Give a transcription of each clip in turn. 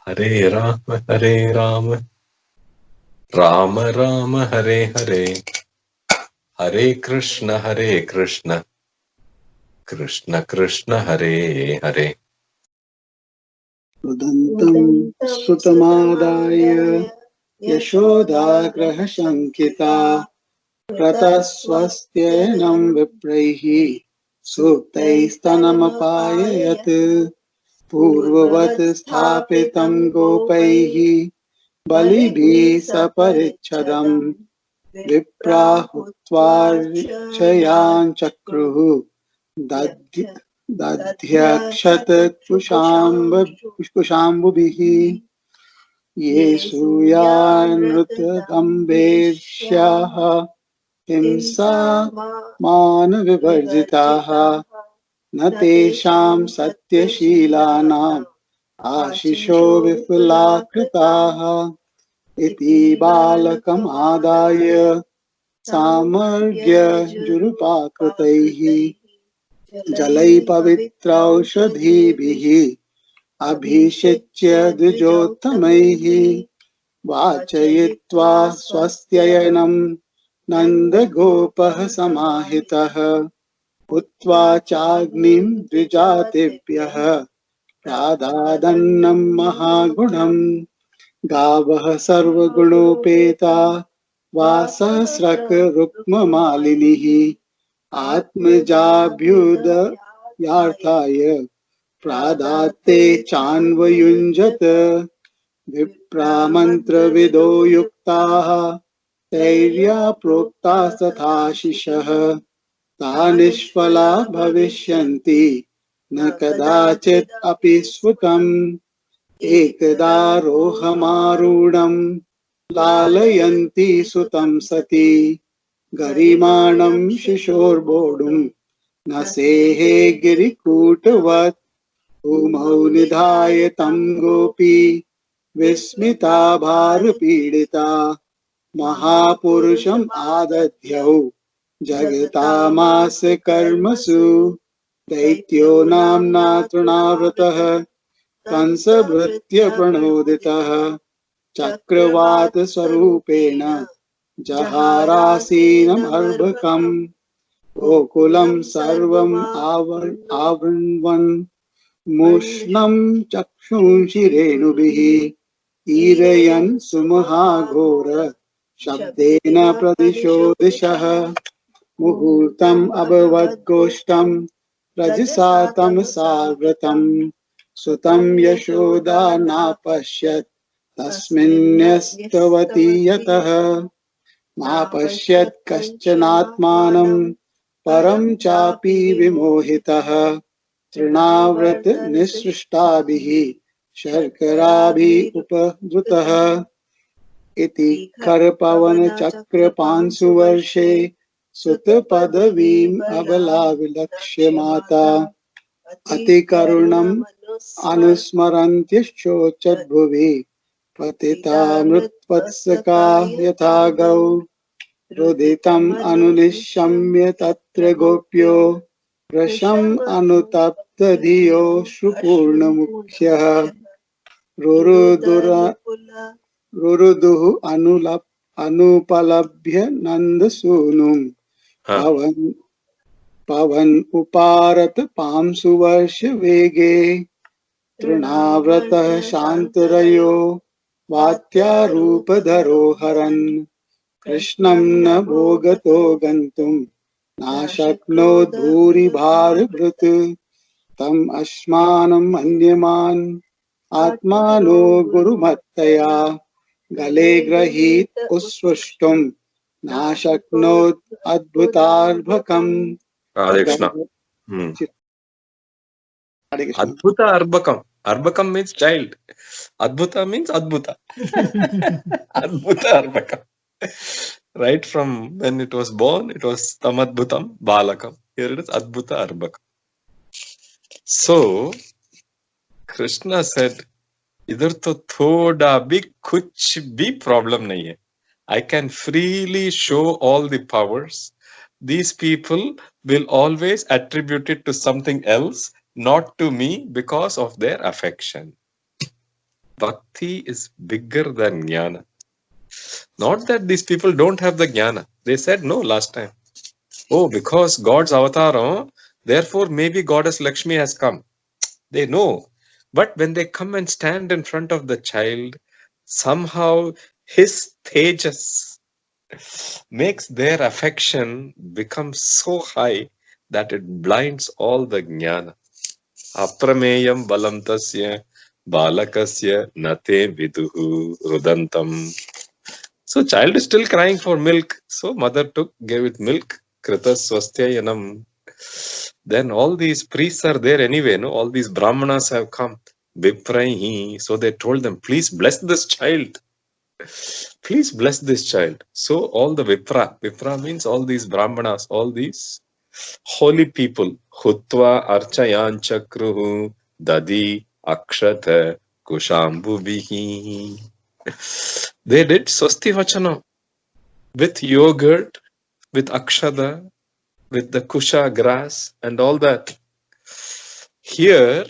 Hare Rama, Rama Rama, Hare Hare, Hare Krishna, Krishna Krishna, Hare Hare. उदन्तं सुतमादाय यशोदाग्रहशङ्किता प्रतस्वस्त्ययनं विप्रैः सूक्तैस्तनमपाययत् पूर्ववत् स्थापितं गोपैः बलिभिः सपरिच्छदम् विप्राहुत्वार्चयाञ्चक्रुः दध्यक्षतकुशाम्बुभिः ये सूयानृतदम्भेष्याः हिंसा मानविवर्जिताः न तेषां सत्यशीलानाम् आशिषो विफलाकृताः इति बालकम् आदाय सामर्ग्यजुरुपाकृतैः जलै पवित्रौषधीभिः अभिषिच्य द्विजोत्तमैः वाचयित्वा स्वस्त्ययनं नन्दगोपः समाहितः उक्त्वा चाग्निं द्विजातिभ्यः प्रादादन्नं महागुणम् गावः सर्वगुणोपेता वासस्रक् रुक्ममालिनिः आत्मजाभ्युदयार्थाय प्रादात्ते चान्वयुञ्जत विप्रामन्त्रविदो युक्ताः तैर्या प्रोक्तास्तथाशिषः ता निष्फला भविष्यन्ति न कदाचित् अपि स्वकम् एकदा रोहमारूढम् लालयन्ति सुतं सती गरिमाणं शिशोर्बोढुम् न सेहे गिरिकूटवत् भूमौ निधाय तं गोपी विस्मिता भारपीडिता महापुरुषम् आदध्यौ जगतामास कर्मसु दैत्यो नाम्ना तृणाव्रतः कंसभृत्य प्रणोदितः चक्रवात स्वरूपेण जहारासीनम् अर्भकम् गोकुलं सर्वम् आवृण्वन् मुष्णं चक्षुंषि रेणुभिः ईरयन् सुमहाघोर शब्देन प्रदिशो दिशः मुहूर्तम् अभवद्गोष्ठम् रजसा तमसावृतम् सुतं यशोदा नापश्यत् तस्मिन्न्यस्तवती यतः नापश्यत् कश्चनात्मानं परं चापि विमोहितः तृणाव्रत निसृष्टाभिः शर्कराभिः उपधृतः इति खरपवनचक्रपांसुवर्षे सुतपदवीम् अबलाविलक्ष्य माता अतिकरुणम् अनुस्मरन्त्यश्चोचद्भुवि पतिता मृत्वत्सका यथा गौ रुदितम् अनुनिशम्य तत्र गोप्यो रसम् अनुतप्त धियो श्रुपूर्णमुख्यः रुरुदुः अनुपलभ्य नन्दसूनुम् पवन उपारत पांसुवर्ष वेगे तृणाव्रतः शान्तरयो वात्यारूपधरो हरन् कृष्णं न भोगतो गन्तुम् नाशक्नोत् भूरिभारभृत् तम् अस्मानम् अन्यमान् आत्मानो गुरुमत्तया गले गृहीत उस्पृष्टुम् नाशक्नोत् अद्भुतार्भकम् Adbhuta Arbakam. Arbakam means child. Adbhuta means Adbhuta. Adbhuta Arbakam. Right from when it was born, it was Tamadbhutam Balakam. Here it is Adbhuta Arbakam. So, Krishna said, इधर तो थोड़ा भी कुछ भी problem नहीं है. I can freely show all the powers. These people will always attribute it to something else, not to me, because of their affection. Bhakti is bigger than jnana. Not that these people don't have the jnana. They said no last time. Oh, because God's avatar, therefore maybe Goddess Lakshmi has come. They know. But when they come and stand in front of the child, somehow his tejas makes their affection become so high that it blinds all the jnana. Aprameyam balam tasya balakasya nate viduhu rudantam. So child is still crying for milk. So mother gave it milk. Krita swastyayanam. Then all these priests are there anyway, no? All these brahmanas have come. Vipraihi. So they told them, please bless this child. Please bless this child. So all the Vipra means all these brahmanas, all these holy people. Hutva archayan chakruhu dadi akshata kushambubihi. They did swasti vachana with yogurt, with akshada, with the kusha grass and all that. Here,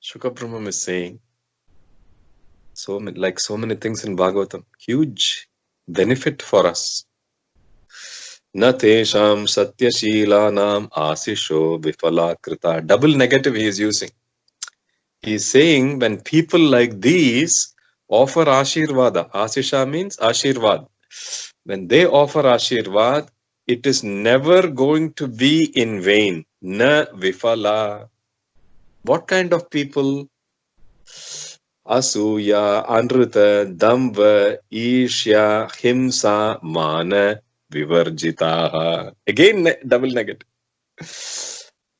Shukabrahmam is saying, so many things in Bhagavatam, huge benefit for us. Na tesham satyashilanam asisho vifalakrita. Double negative he is using. He is saying when people like these offer ashirvada, asisha means ashirvad. When they offer ashirvad, it is never going to be in vain. Na vifala. What kind of people? Asuya, Anruta, Damba, Ishya, Himsa, Mana, Vivarjitaha. Again, double negative.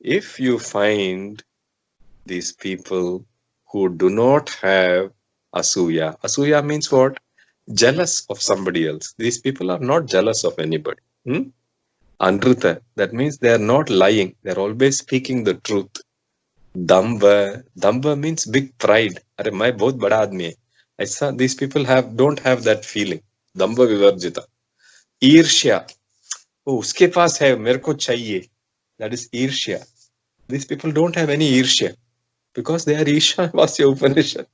If you find these people who do not have Asuya, Asuya means what? Jealous of somebody else. These people are not jealous of anybody. Anruta, that means they are not lying. They are always speaking the truth. Damba means big pride. अरे मैं बहुत बड़ा आदमी है. ऐसा these people don't have that feeling. Damba vivarjita. ईर्ष्या. Oh, उसके पास है मेरे को चाहिए. That is ईर्ष्या. These people don't have any ईर्ष्या because they are Ishavasya Upanishad.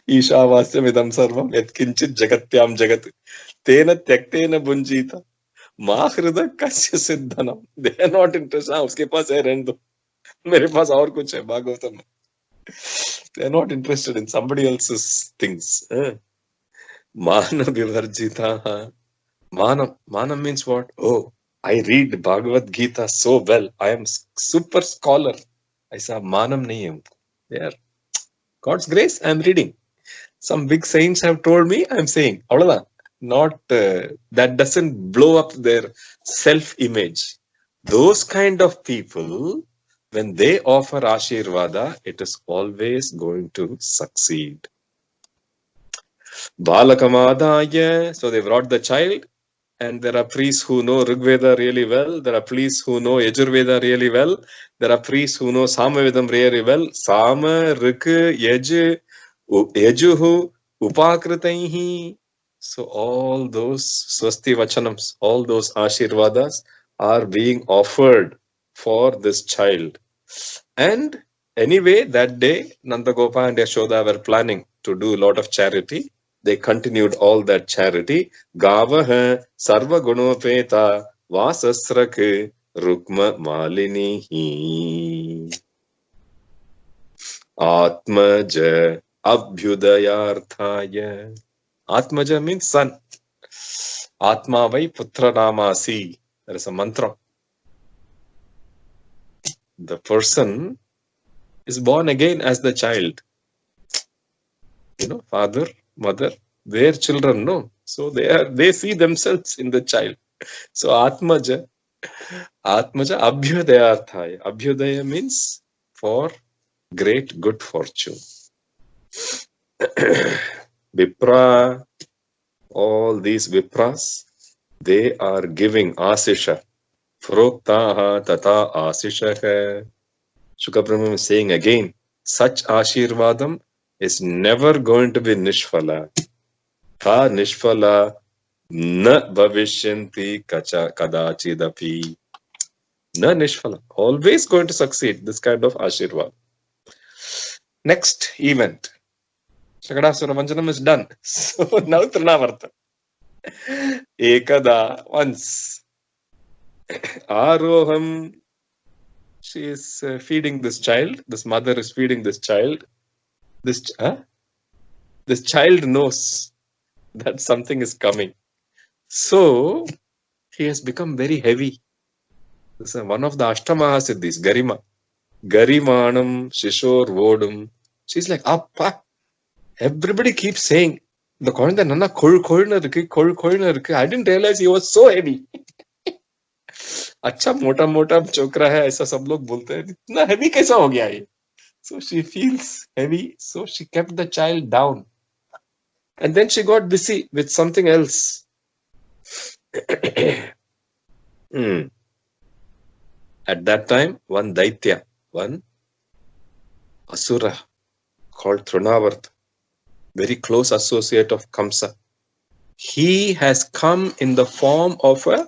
ईशावास्यमिदं सर्वं यत्किंचित् जगत्यां जगत् तेन त्यक्तेन भुञ्जीत मा हृदय कस्य सिद्धनम. They are not interested. उसके पास है रहने दो. मेरे पास और कुछ है भागवतम में. They are not interested in somebody else's things. Mana vivarjita. Manam means what? Oh, I read Bhagavad Gita so well. I am super scholar. ऐसा मानम नहीं है उनको. They are God's grace. I am reading. Some big saints have told me. I am saying. अवलदा. Not that doesn't blow up their self-image. Those kind of people, when they offer Ashirvada, it is always going to succeed. Balakamadaya, so they brought the child, and there are priests who know Rigveda really well, there are priests who know Yajurveda really well, there are priests who know Samavedam really well. Sama, Rik, Yaj, Yajuhu, Upakritaihi. So all those Swasti Vachanams, all those Ashirvadas are being offered for this child. And anyway, that day, Nandagopa and Yashoda were planning to do a lot of charity. They continued all that charity. Gavaha sarva gunopeta vasasrak rukma malinihi atmaja abhyudayarthaya. Atmaja means son. Atma vai putra namasi. There is a mantra. The person is born again as the child. Father, mother, their children, no. So they see themselves in the child. So Atmaja Abhyudayarthaya. Abhyudaya means for great good fortune. Vipra, all these Vipras, they are giving Asisha. Froktaha tata Asisha. Shukabrahmam is saying again, such Ashirvadam is never going to be Nishphala. Ka Nishphala na bhavishyanti kadachidapi. Na Nishphala. Always going to succeed, this kind of Ashirvad. Next event. Shagadasura Manjanam is done. So now Trinavarta. Ekada, once. Aroham, she is feeding this child. This mother is feeding this child. This child knows that something is coming. So he has become very heavy. This is one of the Ashtamahasiddhis, Garima. Garimanam Shishor Vodum. She's like, Appa. Everybody keeps saying, the குழந்தை நன்னா கொழுன்னு இருக்கு. I didn't realize he was so heavy. अच्छा मोटा चोकरा है ऐसा सब लोग बोलते हैं. इतना heavy कैसा हो गया ये? So she feels heavy. So she kept the child down. And then she got busy with something else. At that time, one Daitya, one Asura called Trinavarta, very close associate of Kamsa. He has come in the form of a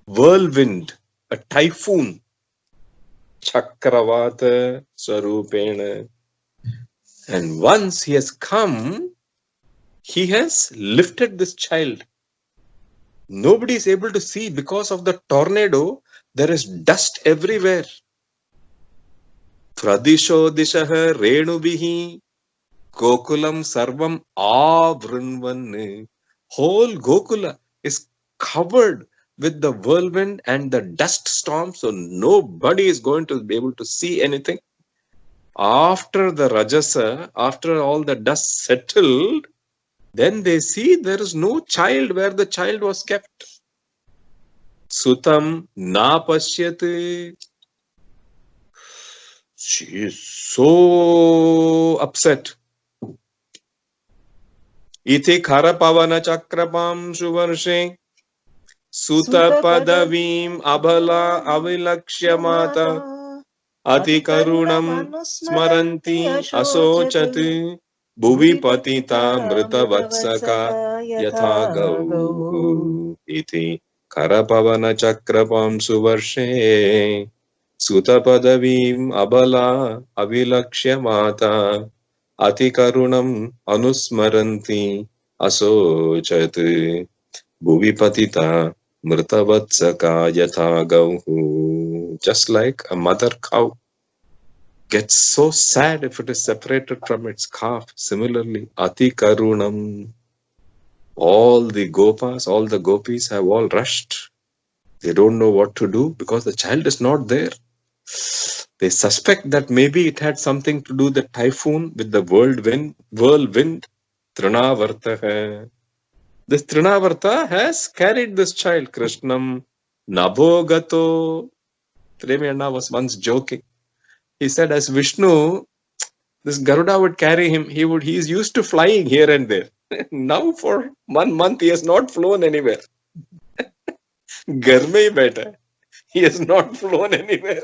whirlwind, a typhoon. Chakravata Sarupena. And once he has come, he has lifted this child. Nobody is able to see because of the tornado. There is dust everywhere. Pradisho dishaha renubihi Gokulam sarvam avrunvan. Whole Gokula is covered with the whirlwind and the dust storm, so nobody is going to be able to see anything. After the Rajasa, after all the dust settled, then they see there is no child where the child was kept. Sutam na pashyate. She is so upset. Iti kharapavana chakrapam suvarshe Suta padavim abhala avilakshya mata Ati karunam smaranti asochat Bhuvi patita mrita vatsaka yatha gau. Iti karapavana chakrapam suvarshe Suta padavim abhala avilakshya mata Ati karunam anusmaranti asochat Bhuvi patita mrtavatsaka yatha gauhu. Just like a mother cow gets so sad if it is separated from its calf. Similarly, Ati karunam. All the gopas, all the gopis have all rushed. They don't know what to do because the child is not there. They suspect that maybe it had something to do with the typhoon, with the whirlwind. Trinavarta. This Trinavarta has carried this child, Krishnam Nabhogato. Premyanna was once joking. He said, as Vishnu, this Garuda would carry him. He is used to flying here and there. Now for 1 month, he has not flown anywhere. घर में ही बैठा है. He has not flown anywhere.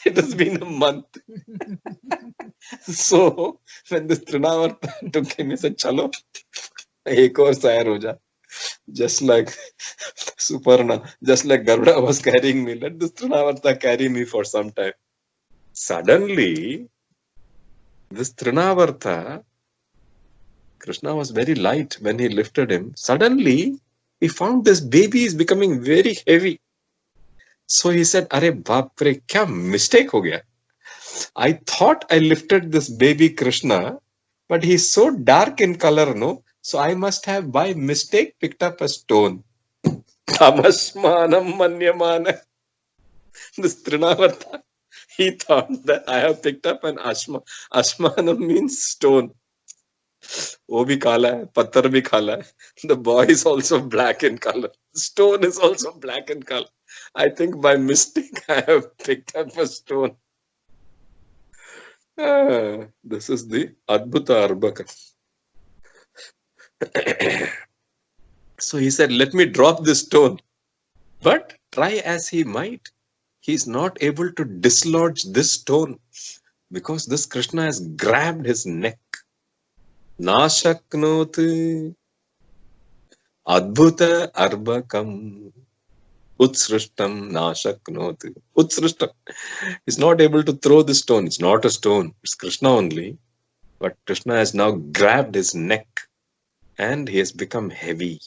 It has been a month. So when this Trinavarta took him, he said, "Chalo, एक और सैर हो जा." Just like Suparna, just like Garuda was carrying me, let this Trinavarta carry me for some time. Suddenly, this Trinavarta, Krishna was very light when he lifted him. Suddenly, he found this baby is becoming very heavy. So he said, "Arey baap re, kya mistake ho gaya? I thought I lifted this baby Krishna, but he's so dark in color, no? So I must have by mistake picked up a stone." Tamasmanam manyamana. This Trinavarta, he thought that I have picked up an ashma. Ashmanam means stone. वो भी काला है, पत्थर भी काला है. The boy is also black in color. Stone is also black in color. I think by mistake I have picked up a stone. This is the Adbhuta Arbaka. So he said, let me drop this stone. But try as he might, he is not able to dislodge this stone because this Krishna has grabbed his neck. Nashaknoti Adbhuta Arbakam. Utsrishtam nashaknoti. Utsrishtam is not able to throw the stone. It's not a stone. It's Krishna only. But Krishna has now grabbed his neck and he has become heavy.